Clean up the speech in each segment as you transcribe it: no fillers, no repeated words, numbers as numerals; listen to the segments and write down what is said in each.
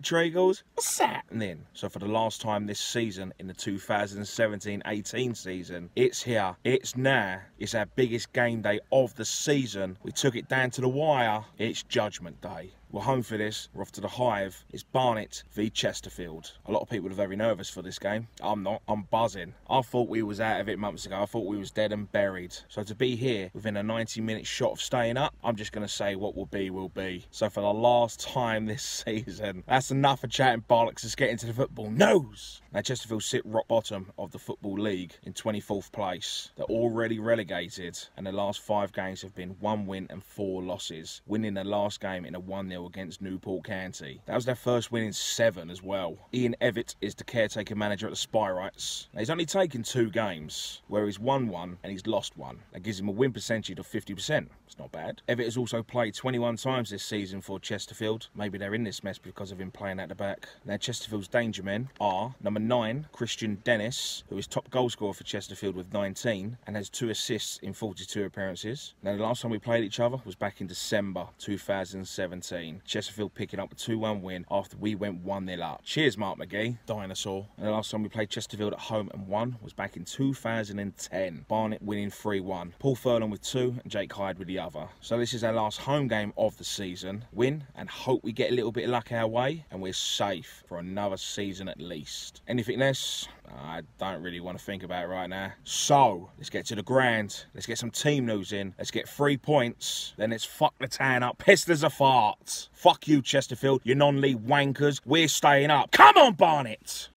Thatcher Eagles, what's happening? So for the last time this season, in the 2017-18 season, it's here, it's now, it's our biggest game day of the season. We took it down to the wire. It's Judgment Day. We're home for this. We're off to the Hive. It's Barnet v Chesterfield. A lot of people are very nervous for this game. I'm not. I'm buzzing. I thought we was out of it months ago. I thought we was dead and buried. So to be here within a 90-minute shot of staying up, I'm just going to say what will be, will be. So for the last time this season, that's enough of chatting bollocks. Let's get into the football news. Now, Chesterfield sit rock bottom of the Football League in 24th place. They're already relegated, and the last 5 games have been 1 win and 4 losses, winning their last game in a 1-0 against Newport County. That was their first win in 7 as well. Ian Evatt is the caretaker manager at the Spirites. Now, he's only taken 2 games, where he's won 1 and he's lost 1. That gives him a win percentage of 50%. It's not bad. Evatt has also played 21 times this season for Chesterfield. Maybe they're in this mess because of him playing at the back. Now, Chesterfield's danger men are number 9, Christian Dennis, who is top goal scorer for Chesterfield with 19 and has 2 assists in 42 appearances. Now, the last time we played each other was back in December 2017. Chesterfield picking up a 2-1 win after we went 1-0 up. Cheers, Mark McGee, dinosaur. And the last time we played Chesterfield at home and won was back in 2010. Barnet winning 3-1. Paul Furlong with 2 and Jake Hyde with the other. So this is our last home game of the season. Win and hope we get a little bit of luck our way and we're safe for another season at least. Anything less, I don't really want to think about it right now. So let's get to the ground. Let's get some team news in. Let's get 3 points. Then let's fuck the town up. Pissed as a fart. Fuck you, Chesterfield, you non-league wankers. We're staying up. Come on, Barnet!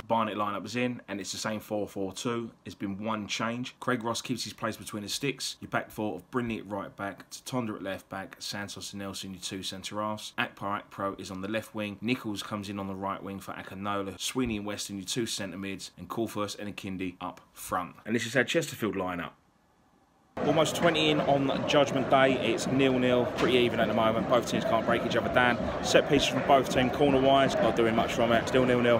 Barnet lineup was in, and it's the same 4-4-2. It's been 1 change. Craig Ross keeps his place between his sticks. Your back 4 of Brindley at right back, Tonda at left back, Santos and Nelson, your 2 centre-halves. Akpar is on the left wing. Nichols comes in on the right wing for Akinola. Sweeney and Weston, your 2 centre-mids, and Coulthurst and Akindi up front. And this is our Chesterfield lineup. Almost 20 in on Judgment Day. It's 0-0, pretty even at the moment. Both teams can't break each other down. Set pieces from both teams, corner-wise, not doing much from it. Still 0-0.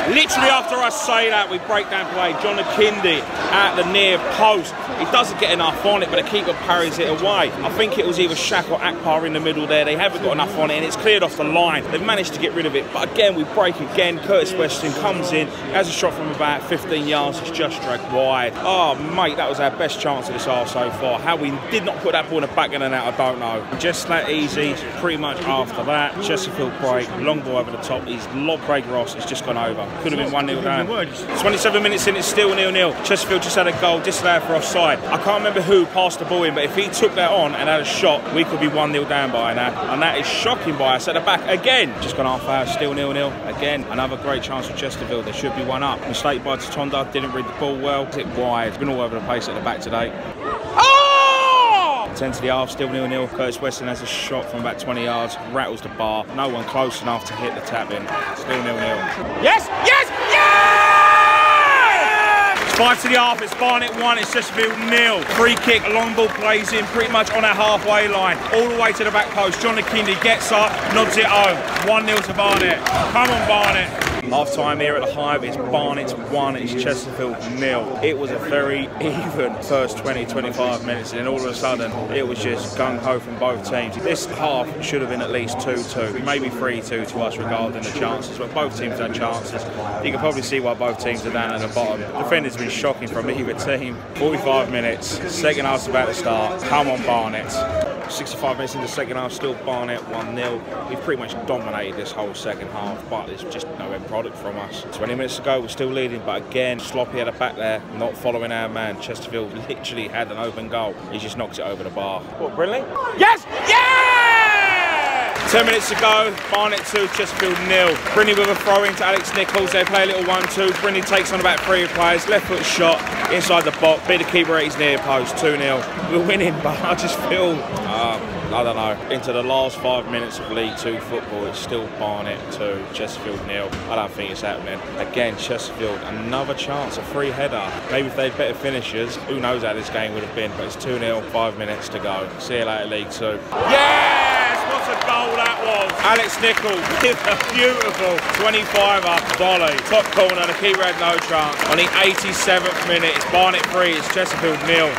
Literally after I say that, we break down play. John Akindi at the near post. He doesn't get enough on it, but the keeper parries it away. I think it was either Shaq or Akpar in the middle there. They haven't got enough on it, and it's cleared off the line. They've managed to get rid of it, but again, we break again. Curtis Weston comes in, has a shot from about 15 yards. It's just dragged wide. Oh, mate, that was our best chance of this half so far. How we did not put that ball in the back of the net, I don't know. Just that easy, pretty much after that. Chesterfield break, long ball over the top. He's lobbed Craig Ross. It's just gone over. Could have been 1-0 down. 27 minutes in, it's still 0-0. Chesterfield just had a goal disallowed for offside. I can't remember who passed the ball in, but if he took that on and had a shot, we could be 1-0 down by now. And that is shocking by us at the back again. Just gone half hour, still 0-0. Again, another great chance for Chesterfield. They should be 1 up. Mistake by Tonda, didn't read the ball well. Hit wide. Been all over the place at the back today. 10 to the half, still 0-0. Curtis Weston has a shot from about 20 yards, rattles the bar. No one close enough to hit the tap in. Still 0-0. Yes! Yes! Yes! It's 5 to the half, it's Barnet 1, it's Chesterfield 0. Free kick, a long ball plays in pretty much on our halfway line. All the way to the back post. John Akindi gets up, nods it home. 1-0 to Barnet. Come on, Barnet. Half time here at the Hive, it's Barnet 1, it's Chesterfield 0. It was a very even first 20-25 minutes, and then all of a sudden it was just gung-ho from both teams. This half should have been at least 2-2, maybe 3-2 to us regarding the chances, but both teams had chances. You can probably see why both teams are down at the bottom. Defenders have been shocking from either team. 45 minutes, second half's about to start. Come on, Barnet. 65 minutes in the second half, still Barnet 1-0. We've pretty much dominated this whole second half, but there's just no end product from us. 20 minutes to go, we're still leading, but again, sloppy at the back there, not following our man. Chesterfield literally had an open goal. He just knocks it over the bar. What, Brindley? Yes! Yeah! 10 minutes to go, Barnet 2, Chesterfield 0. Brindley with a throw in to Alex Nichols. They play a little 1-2. Brindley takes on about 3 players. Left foot shot inside the box. Beat the keeper at his near post. 2-0. We're winning, but I just feel, I don't know. Into the last 5 minutes of League 2 football, it's still Barnet 2, Chesterfield 0. I don't think it's happening. Again, Chesterfield, another chance, a free header. Maybe if they had better finishers, who knows how this game would have been, but it's 2-0, 5 minutes to go. See you later, League 2. Yes! What a goal that was. Alex Nichols with a beautiful 25er volley. Top corner, the keeper had no chance. On the 87th minute, it's Barnet 3, it's Chesterfield 0.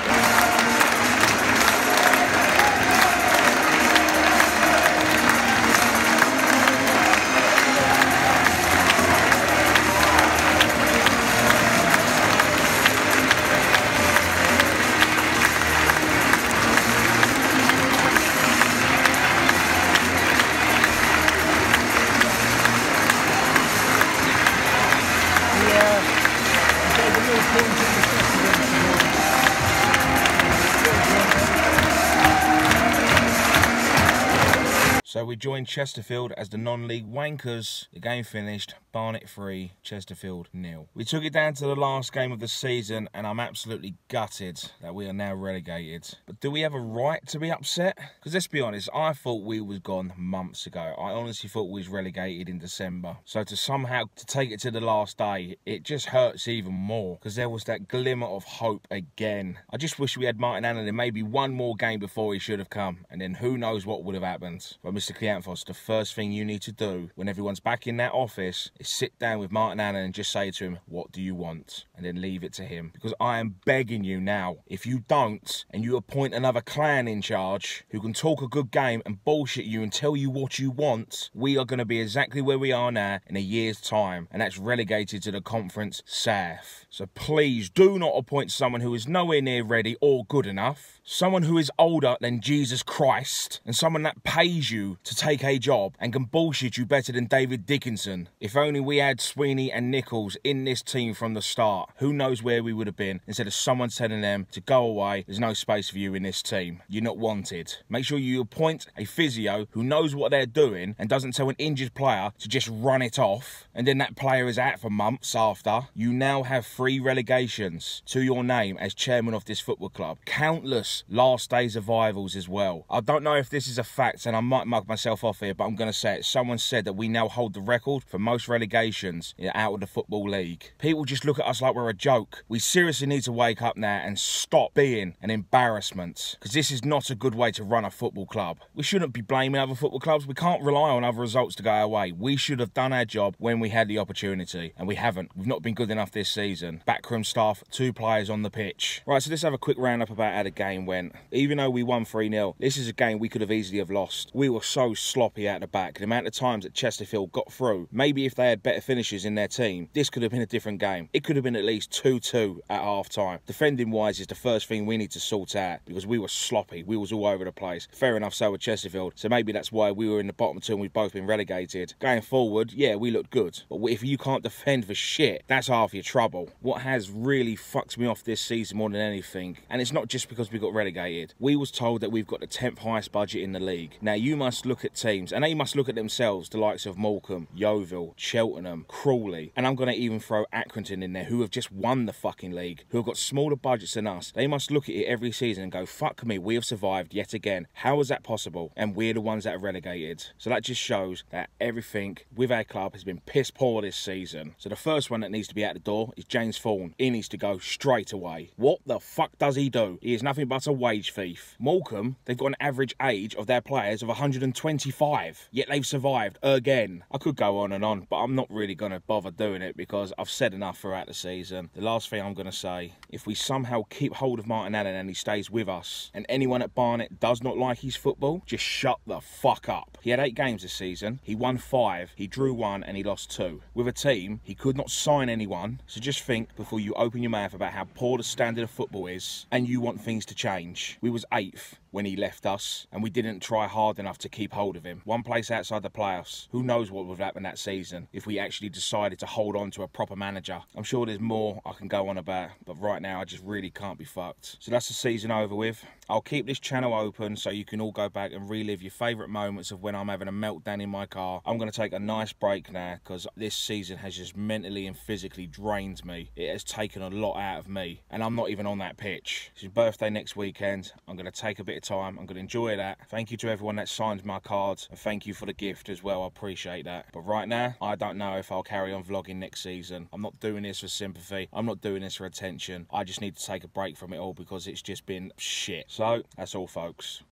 So we joined Chesterfield as the non-league wankers. The game finished, Barnet 3, Chesterfield 0. We took it down to the last game of the season and I'm absolutely gutted that we are now relegated. But do we have a right to be upset? Because let's be honest, I thought we was gone months ago. I honestly thought we was relegated in December. So to take it to the last day, it just hurts even more because there was that glimmer of hope again. I just wish we had Martin Allen in maybe one more game before he should have come, and then who knows what would have happened. But Mr. Klianthos, the first thing you need to do when everyone's back in that office is sit down with Martin Allen and just say to him, what do you want? And then leave it to him. Because I am begging you now, if you don't, and you appoint another clan in charge who can talk a good game and bullshit you and tell you what you want, we are going to be exactly where we are now in a year's time. And that's relegated to the Conference South. So please do not appoint someone who is nowhere near ready or good enough. Someone who is older than Jesus Christ. And someone that pays you to take a job and can bullshit you better than David Dickinson. If only we had Sweeney and Nichols in this team from the start, who knows where we would have been, instead of someone telling them to go away, there's no space for you in this team. You're not wanted. Make sure you appoint a physio who knows what they're doing and doesn't tell an injured player to just run it off, and then that player is out for months after. You now have 3 relegations to your name as chairman of this football club. Countless last day survivals as well. I don't know if this is a fact, and I might mug myself off here, but I'm going to say it. Someone said that we now hold the record for most relegations out of the Football League. People just look at us like we're a joke. We seriously need to wake up now and stop being an embarrassment, because this is not a good way to run a football club. We shouldn't be blaming other football clubs. We can't rely on other results to go our way. We should have done our job when we had the opportunity, and we haven't. We've not been good enough this season. Backroom staff, 2 players on the pitch. Right, so let's have a quick roundup about how the game went. Even though we won 3-0, this is a game we could have easily have lost. We were so sloppy out the back. The amount of times that Chesterfield got through, maybe if they had better finishers in their team, this could have been a different game. It could have been at least 2-2 at half-time. Defending wise is the first thing we need to sort out, because we were sloppy. We was all over the place. Fair enough, so with Chesterfield. So maybe that's why we were in the bottom 2 and we've both been relegated. Going forward, yeah, we looked good. But if you can't defend for shit, that's half your trouble. What has really fucked me off this season more than anything, and it's not just because we got relegated. We was told that we've got the 10th highest budget in the league. Now you must look at teams, and they must look at themselves, the likes of Morecambe, Yeovil, Cheltenham, Crawley, and I'm going to even throw Accrington in there, who have just won the fucking league, who have got smaller budgets than us. They must look at it every season and go, fuck me, we have survived yet again. How is that possible? And we're the ones that are relegated. So that just shows that everything with our club has been piss poor this season. So the first one that needs to be out the door is James Thorne. He needs to go straight away. What the fuck does he do? He is nothing but a wage thief. Morecambe, they've got an average age of their players of 125, yet they've survived again. I could go on, but I'm not really going to bother doing it because I've said enough throughout the season. The last thing I'm going to say, if we somehow keep hold of Martin Allen and he stays with us, and anyone at Barnet does not like his football, just shut the fuck up. He had 8 games this season. He won 5, he drew 1, and he lost 2. With a team, he could not sign anyone, so just think before you open your mouth about how poor the standard of football is, and you want things to change. We was 8th when he left us, and we didn't try hard enough to keep hold of him. 1 place outside the playoffs. Who knows what would happen that season if we actually decided to hold on to a proper manager. I'm sure there's more I can go on about, but right now I just really can't be fucked. So that's the season over with. I'll keep this channel open so you can all go back and relive your favourite moments of when I'm having a meltdown in my car. I'm going to take a nice break now because this season has just mentally and physically drained me. It has taken a lot out of me, and I'm not even on that pitch. It's his birthday next weekend. I'm going to take a bit of time. I'm going to enjoy that. Thank you to everyone that signed my cards, and thank you for the gift as well. I appreciate that. But right now, I don't know if I'll carry on vlogging next season. I'm not doing this for sympathy. I'm not doing this for attention. I just need to take a break from it all because it's just been shit. So, that's all, folks.